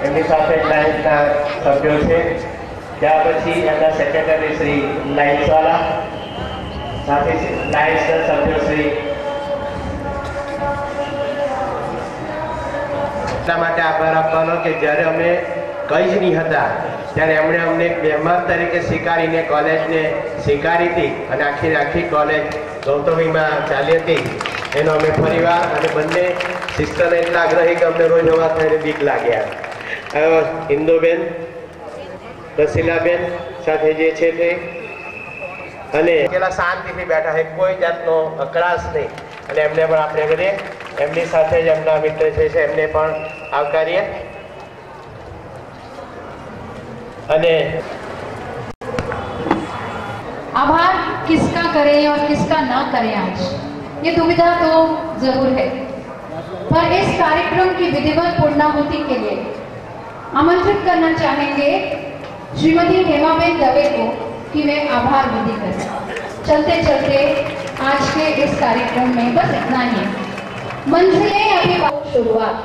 એમની સાથે લાયન્સના સભ્યો છે। ત્યાર પછી એમના સેક્રેટરી શ્રી લાયન્સવાલા, સાથે લાયન્સના સભ્યો શ્રી। એટલા માટે આભાર આપવાનો કે જ્યારે અમે કંઈ જ નહીં હતા ત્યારે એમણે અમને એક મહેમાન તરીકે સ્વીકારીને કોલેજને સ્વીકારી હતી અને આખી કોલેજ ગૌતમીમાં ચાલી હતી। એનો અમે ફરીવાર અને બંને સિસ્ટરને એટલા આગ્રહી કે અમને રોજ નવા થઈને બીક લાગ્યા। ઇન્દુબેન, રસીલાબેન સાથે જે છે તે અને પેલા શાંતિથી બેઠા છે, કોઈ જાતનો અકળાશ નહીં અને એમને પણ આપણે કરીએ। એમની સાથે જ એમના મિત્ર છે એમને પણ આવકારીએ। અને आभार किसका करें और किसका ना करें, आज ये दुविधा तो जरूर है, पर इस कार्यक्रम की विधिवत पूर्णाहुति के लिए आमंत्रित करना चाहेंगे श्रीमती हेमाबेन दवे को कि वे आभार विधि करें। चलते चलते आज के इस कार्यक्रम में बस इतना ही। मंजिलें अभी शुरुआत।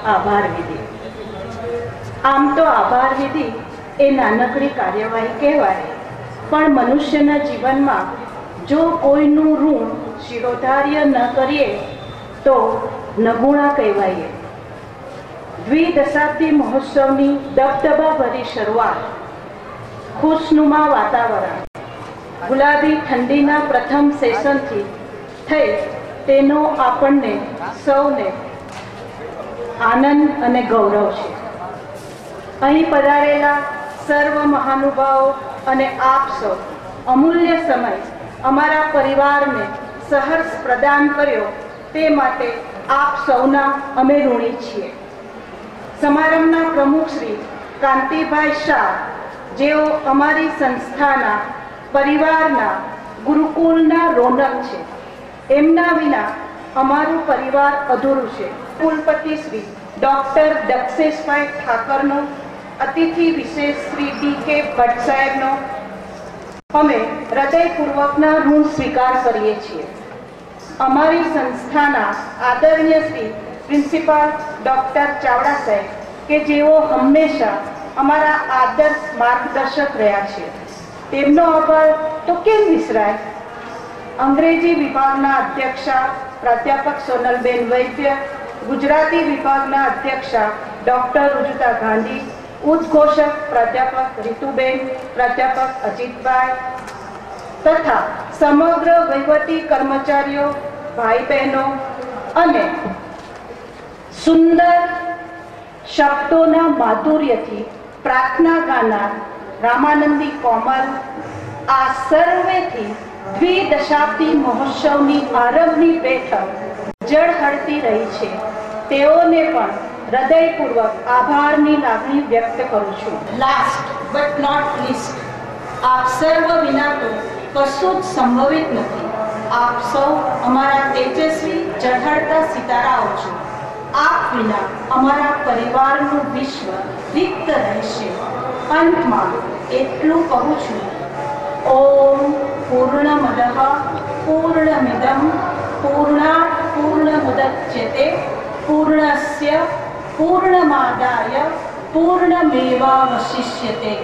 आभार विधि। आम तो आभार विधि ए नानकड़ी कार्यवाही कहेवाय, पण मनुष्यना जीवनमां जो कोईनुं ऋण शिरोधार्य न करीए तो नगुणा कहेवाय। द्विदशाब्दी महोत्सवनी दबदबा भरी शरूआत, खुशनुमा वातावरण, गुलाबी ठंडीना प्रथम सेशनथी थई तेनो आपणने सौने आनंद अने गौरव छे। અહીં પધારેલા સર્વ મહાનુભાવો અને આપ સૌ અમૂલ્ય સમય અમારા પરિવારને સહર્ષ પ્રદાન કર્યો તે માટે આપ સૌના અમે ઋણી છીએ। સમારંભના પ્રમુખ શ્રી કાંતિભાઈ શાહ, જેઓ અમારી સંસ્થાના પરિવારના ગુરુકુલના રોનક છે, એમના વિના અમારું પરિવાર અધૂરું છે। કુલપતિ શ્રી ડોક્ટર દક્ષેશભાઈ ઠાકરનો, अतिथि विशेष श्री डी.के. भट्ट साहेबनो अमे हृदयपूर्वकना ऋण स्वीकार करीए छीए। अमारी संस्थाना आदरणीय श्री प्रिंसिपल डॉक्टर चावड़ा साहेब के जेओ हमेशा अमारा आदर्श मार्गदर्शक रह्या छे, तेमनो आभार तो केम विसराय। अंग्रेजी विभागना अध्यक्षा प्राध्यापक सोनलबेन वैद्य, गुजराती विभागना अध्यक्षा डॉक्टर रुजुता गांधी, उद्घोषक प्राध्यापक रितुबेन, प्राध्यापक अजीतभाई तथा समग्र वहीवटी कर्मचारीओ, भाई बहनों अने सुंदर शब्दोना माधुर्यथी प्रार्थना गाना रामानंदी कोमल, आ सर्वेथी द्विदशाब्दी महोत्सवनी आरंभनी बैठक जळहळती रही छे। तेओने पण हृदयपूर्वक आभारनी लागणी व्यक्त करूं छुं। लास्ट बट नॉट लीस्ट, आप सर्व विना तो कशुं ज संभवित नथी। आप सौ अमारा तेजस्वी ઝળહળતા સિતારાઓ છો। आप विना अमारा परिवारનું विश्व रिक्त રહેશે। अंतमां એટલું કહું છું, ओम पूर्णमदः पूर्णमिदं पूर्णात् पूर्णमुदच्यते पूर्णस्य पूर्णमादाय पूर्णमेवावशिष्यते।